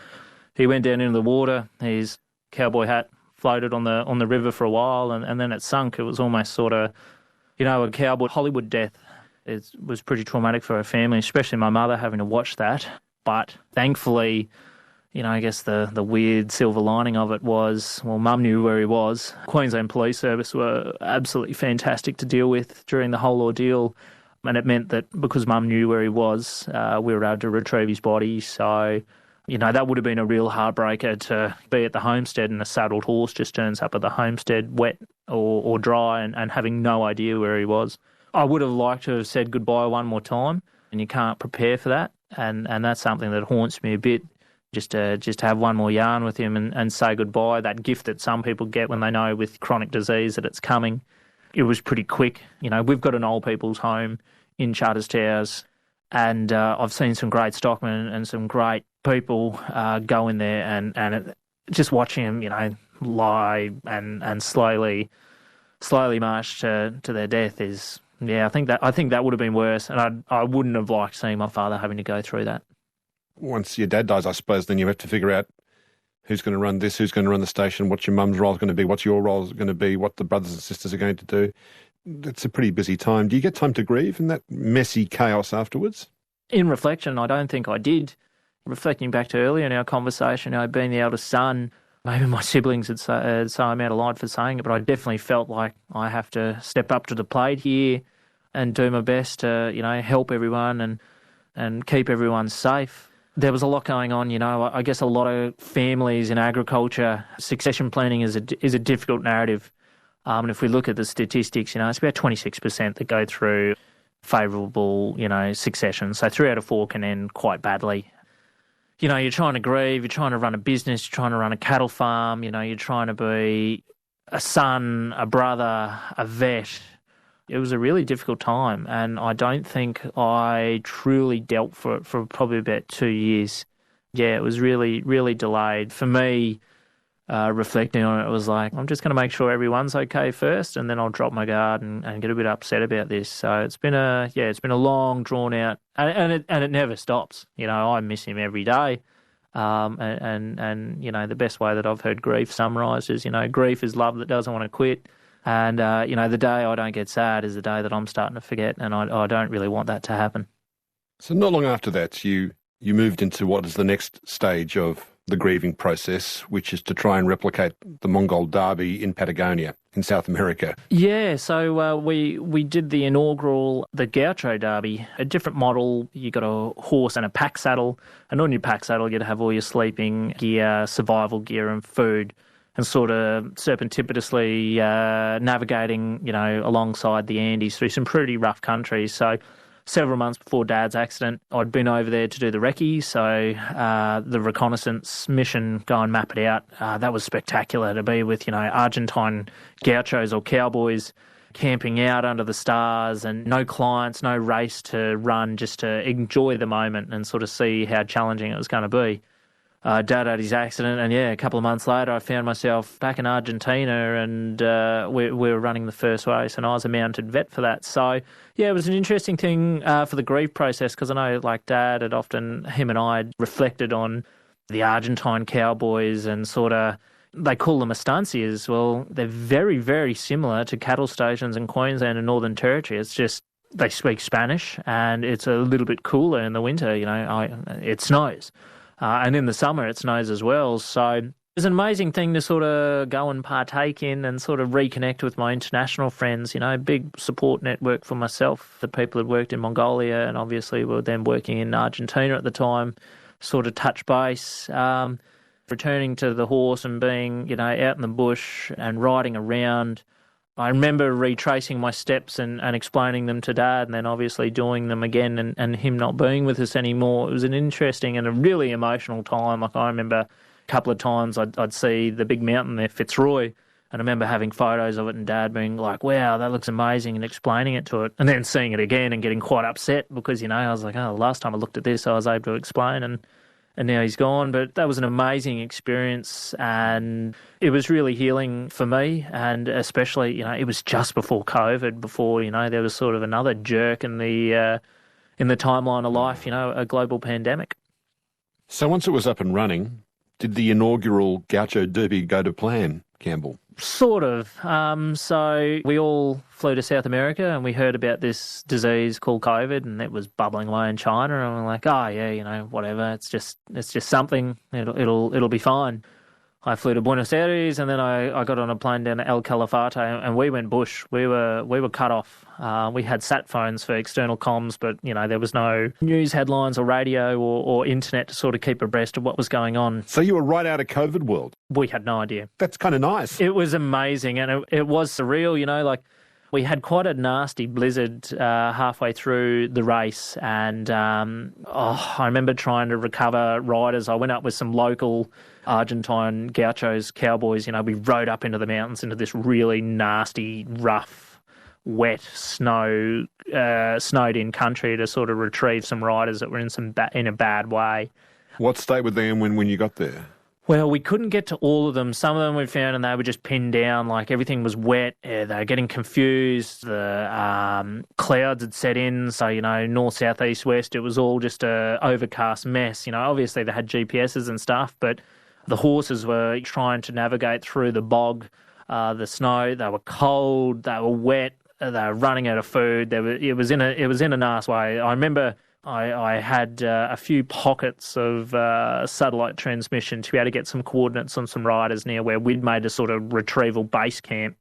he went down into the water. His cowboy hat floated on the river for a while, and then it sunk. It was almost sort of, a cowboy Hollywood death. It was pretty traumatic for her family, especially my mother having to watch that. But thankfully, I guess the weird silver lining of it was, well, Mum knew where he was. Queensland Police Service were absolutely fantastic to deal with during the whole ordeal. And it meant that because Mum knew where he was, we were able to retrieve his body. So, that would have been a real heartbreaker to be at the homestead and a saddled horse just turns up at the homestead wet or dry and having no idea where he was. I would have liked to have said goodbye one more time, and you can't prepare for that. And that's something that haunts me a bit, just to have one more yarn with him and say goodbye, that gift that some people get when they know with chronic disease that it's coming. It was pretty quick. We've got an old people's home in Charters Towers, and I've seen some great stockmen and some great people go in there, and just watching them, lie and slowly march to their death is, I think that would have been worse, and I wouldn't have liked seeing my father having to go through that. Once your dad dies, I suppose, then you have to figure out who's going to run this, who's going to run the station, what your mum's role is going to be, what your role is going to be, what the brothers and sisters are going to do. It's a pretty busy time. Do you get time to grieve in that messy chaos afterwards? In reflection, I don't think I did. Reflecting back to earlier in our conversation, I'd been the eldest son. Maybe my siblings would say I'm out of line for saying it, but I definitely felt like I have to step up to the plate here and do my best to, help everyone and keep everyone safe. there was a lot going on. I guess a lot of families in agriculture, succession planning is a difficult narrative. And if we look at the statistics, it's about 26% that go through favourable, succession. So 3 out of 4 can end quite badly. You're trying to grieve, you're trying to run a business, you're trying to run a cattle farm, you're trying to be a son, a brother, a vet. It was a really difficult time, and I don't think I truly dealt for it for probably about 2 years. Yeah, it was really, really delayed. For me, reflecting on it was like, I'm just going to make sure everyone's okay first, and then I'll drop my guard and get a bit upset about this. So it's been a long, drawn out, and it never stops. I miss him every day. And the best way that I've heard grief summarised is, grief is love that doesn't want to quit. And, the day I don't get sad is the day that I'm starting to forget, and I don't really want that to happen. So not long after that, you moved into what is the next stage of the grieving process, which is to try and replicate the Mongol Derby in Patagonia, in South America. Yeah, so we did the Gaucho Derby, a different model. You got a horse and a pack saddle, and on your pack saddle you'd have all your sleeping gear, survival gear and food, and sort of serpentipitously navigating, alongside the Andes through some pretty rough country. So several months before Dad's accident, I'd been over there to do the recce, so the reconnaissance mission, go and map it out. That was spectacular to be with, Argentine gauchos or cowboys camping out under the stars, and no clients, no race to run, just to enjoy the moment and sort of see how challenging it was going to be. Dad had his accident, and a couple of months later I found myself back in Argentina, and we were running the first race, and I was a mounted vet for that. So, it was an interesting thing for the grief process, because I know, like, Dad had often, him and I had reflected on the Argentine cowboys and sort of, they call them estancias. Well, they're very, very similar to cattle stations in Queensland and Northern Territory. It's just they speak Spanish, and it's a little bit cooler in the winter, it snows. And in the summer it snows as well. So it's an amazing thing to sort of go and partake in and sort of reconnect with my international friends, big support network for myself. The people who'd worked in Mongolia and obviously were then working in Argentina at the time, sort of touch base. Returning to the horse and being, out in the bush and riding around. I remember retracing my steps and explaining them to Dad, and then obviously doing them again and him not being with us anymore. It was an interesting and a really emotional time. Like, I remember a couple of times I'd see the big mountain there, Fitzroy, and I remember having photos of it and Dad being like, wow, that looks amazing, and explaining it to it, and then seeing it again and getting quite upset because, I was like, oh, last time I looked at this I was able to explain, and now he's gone. But that was an amazing experience, and it was really healing for me, and especially, it was just before COVID, before, there was sort of another jerk in the timeline of life, a global pandemic. So once it was up and running, did the inaugural Gaucho Derby go to plan, Campbell? Sort of. So we all flew to South America, and we heard about this disease called COVID, and it was bubbling away in China, and we're like, oh yeah, whatever. It's just something. It'll be fine. I flew to Buenos Aires, and then I got on a plane down to El Calafate, and we went bush. We were cut off. We had sat phones for external comms, but there was no news headlines or radio or internet to sort of keep abreast of what was going on. So you were right out of COVID world. We had no idea. That's kind of nice. It was amazing, and it was surreal. Like, we had quite a nasty blizzard halfway through the race, and I remember trying to recover riders. I went up with some local Argentine gauchos, cowboys. We rode up into the mountains into this really nasty, rough, wet, snowed-in country to sort of retrieve some riders that were in a bad way. What state were they in when you got there? Well, we couldn't get to all of them. Some of them we found, and they were just pinned down, like everything was wet. They were getting confused. The clouds had set in, so, north, south, east, west, it was all just a overcast mess. Obviously they had GPSs and stuff, but the horses were trying to navigate through the bog, the snow. They were cold, they were wet, they were running out of food. It was in a nasty way. I remember I had a few pockets of satellite transmission to be able to get some coordinates on some riders near where we'd made a sort of retrieval base camp.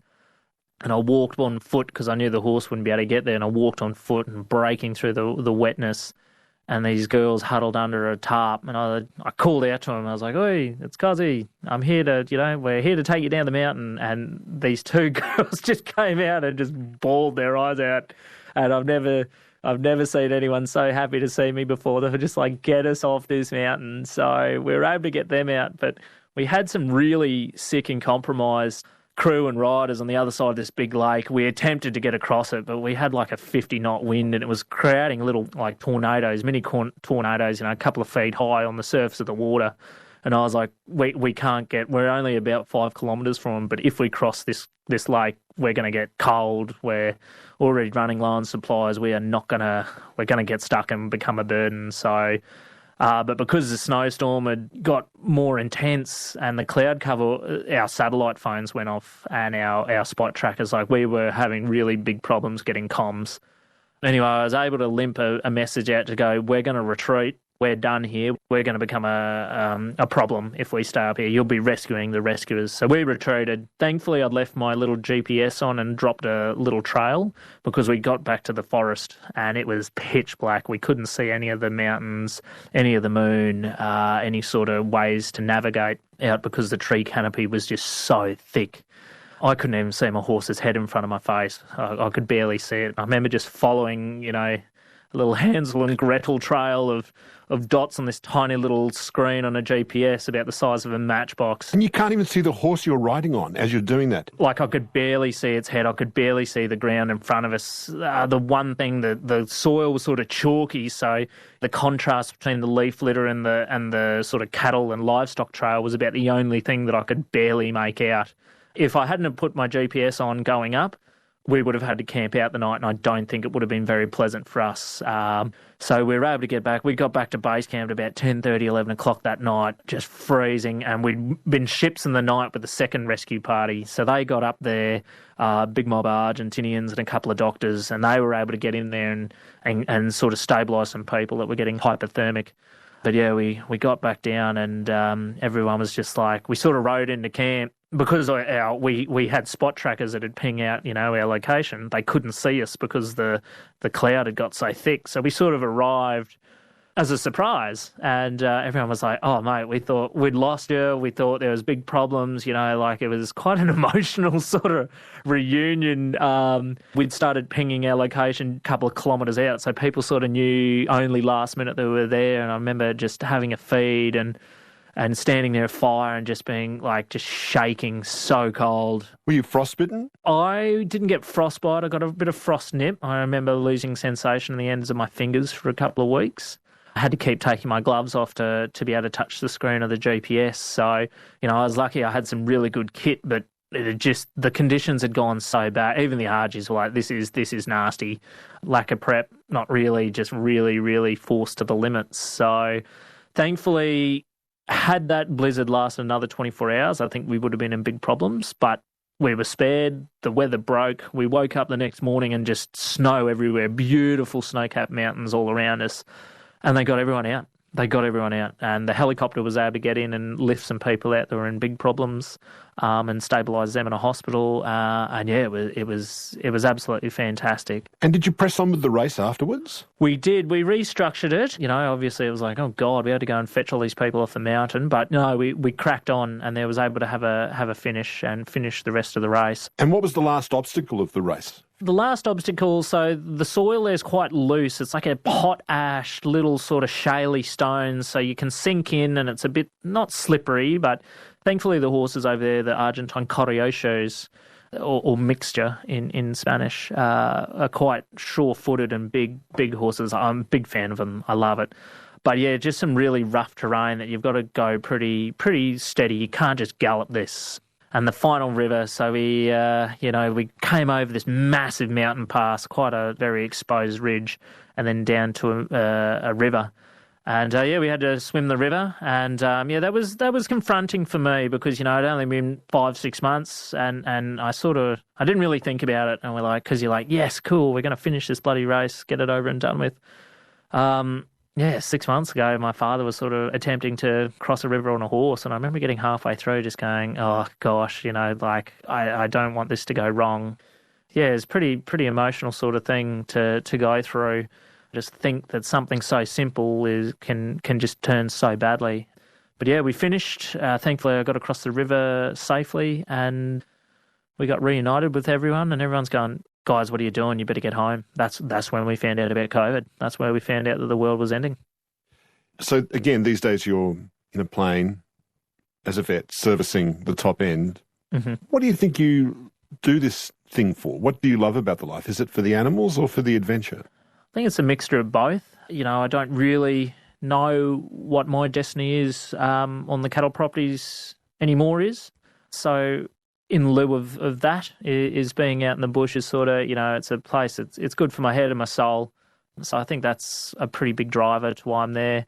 And I walked on foot because I knew the horse wouldn't be able to get there, and I walked on foot and breaking through the wetness. and these girls huddled under a tarp, and I called out to them. I was like, "Oi, it's Cozzy. I'm here we're here to take you down the mountain." And these two girls just came out and just bawled their eyes out. And I've never seen anyone so happy to see me before. They were just like, "Get us off this mountain." So we were able to get them out, but we had some really sick and compromised crew and riders on the other side of this big lake. We attempted to get across it, but we had like a 50-knot wind, and it was creating little like tornadoes, mini tornadoes, a couple of feet high on the surface of the water. And I was like, we can't get, we're only about 5 kilometres from them, but if we cross this lake, we're going to get cold. We're already running low on supplies. We're going to get stuck and become a burden. So, but because the snowstorm had got more intense and the cloud cover, our satellite phones went off and our spot trackers, like we were having really big problems getting comms. Anyway, I was able to limp a message out to go, we're going to retreat. We're done here. We're going to become a problem if we stay up here. You'll be rescuing the rescuers. So we retreated. Thankfully, I'd left my little GPS on and dropped a little trail because we got back to the forest and it was pitch black. We couldn't see any of the mountains, any of the moon, any sort of ways to navigate out because the tree canopy was just so thick. I couldn't even see my horse's head in front of my face. I could barely see it. I remember just following, a little Hansel and Gretel trail of dots on this tiny little screen on a GPS about the size of a matchbox. And you can't even see the horse you're riding on as you're doing that. Like I could barely see its head. I could barely see the ground in front of us. The one thing, the soil was sort of chalky, so the contrast between the leaf litter and the sort of cattle and livestock trail was about the only thing that I could barely make out. If I hadn't have put my GPS on going up, we would have had to camp out the night, and I don't think it would have been very pleasant for us. So we were able to get back. We got back to base camp at about 10:30, 11 o'clock that night, just freezing, and we'd been ships in the night with the second rescue party. So they got up there, big mob of Argentinians and a couple of doctors, and they were able to get in there and sort of stabilise some people that were getting hypothermic. But yeah, we got back down, and everyone was just like, we sort of rode into camp. Because we had spot trackers that had ping out, our location, they couldn't see us because the cloud had got so thick. So we sort of arrived as a surprise, and everyone was like, "Oh, mate, we thought we'd lost you. We thought there was big problems." Like it was quite an emotional sort of reunion. We'd started pinging our location a couple of kilometres out, so people sort of knew only last minute they were there. And I remember just having a feed and standing near a fire and just being just shaking, so cold. Were you frostbitten? I didn't get frostbite. I got a bit of frost nip. I remember losing sensation in the ends of my fingers for a couple of weeks. I had to keep taking my gloves off to be able to touch the screen of the GPS. So, I was lucky I had some really good kit, but the conditions had gone so bad. Even the RGs were like, this is nasty. Lack of prep, not really, just really, really forced to the limits. So thankfully, had that blizzard lasted another 24 hours, I think we would have been in big problems, but we were spared. The weather broke. We woke up the next morning and just snow everywhere, beautiful snow-capped mountains all around us, and they got everyone out. And the helicopter was able to get in and lift some people out that were in big problems and stabilise them in a hospital. And yeah, it was absolutely fantastic. And did you press on with the race afterwards? We did. We restructured it. Obviously it was like, oh God, we had to go and fetch all these people off the mountain. But no, we cracked on, and there was able to have a finish and finish the rest of the race. And what was the last obstacle of the race? The last obstacle, so the soil there is quite loose. It's like a hot ash, little sort of shaly stones, so you can sink in, and it's a bit, not slippery, but thankfully the horses over there, the Argentine Corriosos, or mixture in Spanish, are quite sure-footed and big horses. I'm a big fan of them. I love it. But yeah, just some really rough terrain that you've got to go pretty steady. You can't just gallop this. And the final river, so we came over this massive mountain pass, quite a very exposed ridge, and then down to a river. And we had to swim the river, and that was confronting for me because I'd only been 5-6 months, and I didn't really think about it, and we're like, because you're like, yes, cool, we're going to finish this bloody race, get it over and done with. 6 months ago, my father was sort of attempting to cross a river on a horse, and I remember getting halfway through just going, oh, gosh, I don't want this to go wrong. Yeah, it's pretty emotional sort of thing to go through. Just think that something so simple can just turn so badly. But yeah, we finished. Thankfully, I got across the river safely and we got reunited with everyone, and everyone's going, guys, what are you doing? You better get home. That's when we found out about COVID. That's where we found out that the world was ending. So again, these days you're in a plane as a vet servicing the top end. Mm-hmm. What do you think you do this thing for? What do you love about the life? Is it for the animals or for the adventure? I think it's a mixture of both. I don't really know what my destiny is on the cattle properties anymore is. So in lieu of that is being out in the bush is sort of, it's a place, it's good for my head and my soul. So I think that's a pretty big driver to why I'm there.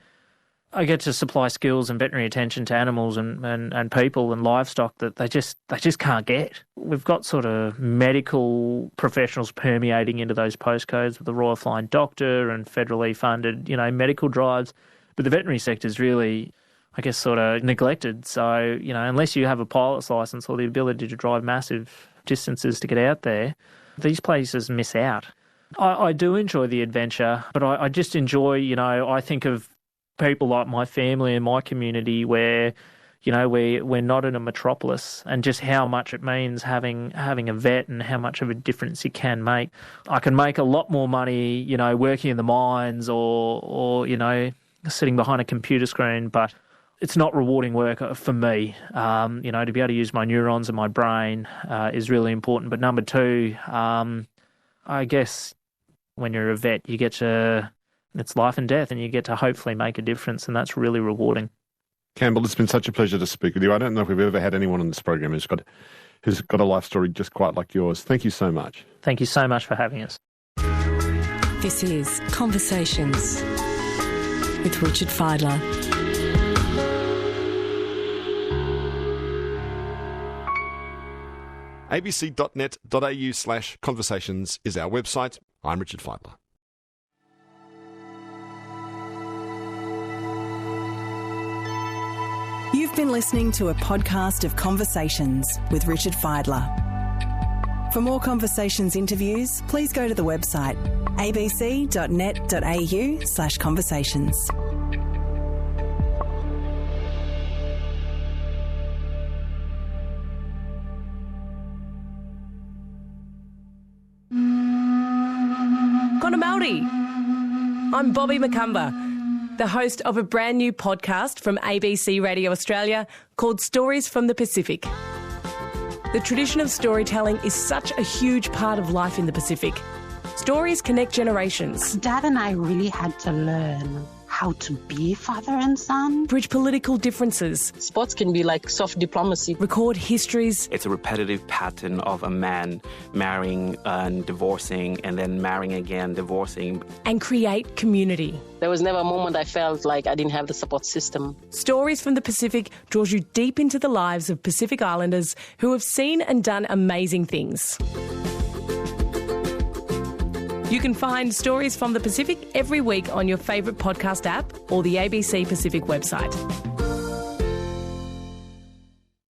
I get to supply skills and veterinary attention to animals and people and livestock that they just can't get. We've got sort of medical professionals permeating into those postcodes with the Royal Flying Doctor and federally funded, medical drives. But the veterinary sector is really, I guess, sort of neglected. So, unless you have a pilot's license or the ability to drive massive distances to get out there, these places miss out. I do enjoy the adventure, but I just enjoy, I think of people like my family and my community where, we're not in a metropolis, and just how much it means having a vet and how much of a difference you can make. I can make a lot more money, working in the mines or sitting behind a computer screen, but it's not rewarding work for me. To be able to use my neurons and my brain is really important. But number two, I guess when you're a vet, you get to, it's life and death, and you get to hopefully make a difference, and that's really rewarding. Campbell, it's been such a pleasure to speak with you. I don't know if we've ever had anyone on this program who's got a life story just quite like yours. Thank you so much. Thank you so much for having us. This is Conversations with Richard Fidler. abc.net.au/conversations is our website. I'm Richard Fidler. You've been listening to a podcast of Conversations with Richard Fidler. For more Conversations interviews, please go to the website abc.net.au/conversations. Howdy. I'm Bobby McCumber, the host of a brand new podcast from ABC Radio Australia called Stories from the Pacific. The tradition of storytelling is such a huge part of life in the Pacific. Stories connect generations. Dad and I really had to learn how to be father and son. Bridge political differences. Sports can be like soft diplomacy. Record histories. It's a repetitive pattern of a man marrying and divorcing and then marrying again, divorcing. And create community. There was never a moment I felt like I didn't have the support system. Stories from the Pacific draws you deep into the lives of Pacific Islanders who have seen and done amazing things. You can find Stories from the Pacific every week on your favourite podcast app or the ABC Pacific website.